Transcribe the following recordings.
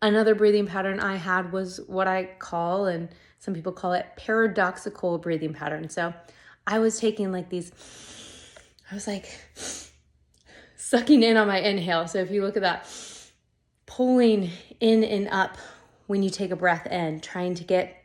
Another breathing pattern I had was what I call, and some people call it, paradoxical breathing pattern. So I was taking like these, I was like sucking in on my inhale. So if you look at that, pulling in and up when you take a breath in, trying to get,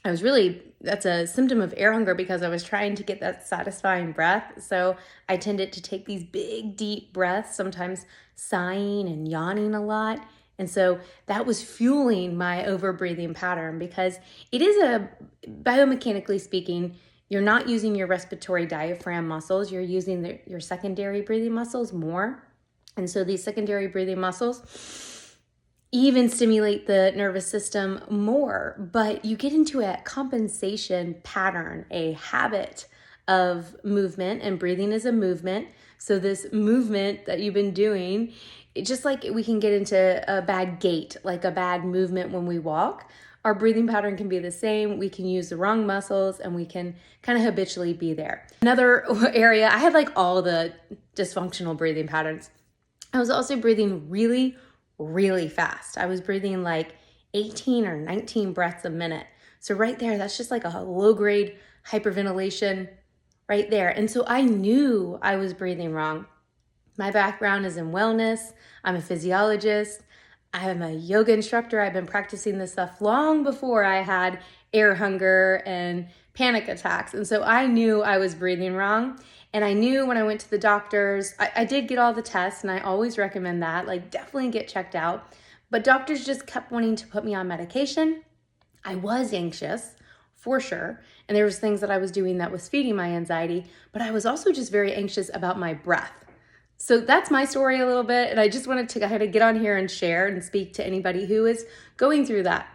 that's a symptom of air hunger because I was trying to get that satisfying breath. So I tended to take these big, deep breaths, sometimes sighing and yawning a lot. And so that was fueling my overbreathing pattern because it is biomechanically speaking, you're not using your respiratory diaphragm muscles, you're using your secondary breathing muscles more. And so these secondary breathing muscles even stimulate the nervous system more, but you get into a compensation pattern, a habit of movement, and breathing is a movement. So this movement that you've been doing, just like we can get into a bad gait, like a bad movement when we walk, our breathing pattern can be the same. We can use the wrong muscles and we can kind of habitually be there. Another area, I had like all the dysfunctional breathing patterns. I was also breathing really fast. I was breathing like 18 or 19 breaths a minute. So right there, that's just like a low-grade hyperventilation right there. And so I knew I was breathing wrong. My background is in wellness. I'm a physiologist. I'm a yoga instructor. I've been practicing this stuff long before I had air hunger and panic attacks. And so I knew I was breathing wrong. And I knew when I went to the doctors, I did get all the tests, and I always recommend that, like definitely get checked out. But doctors just kept wanting to put me on medication. I was anxious, for sure. And there was things that I was doing that was feeding my anxiety, but I was also just very anxious about my breath. So that's my story a little bit. And I just wanted to kind of get on here and share and speak to anybody who is going through that.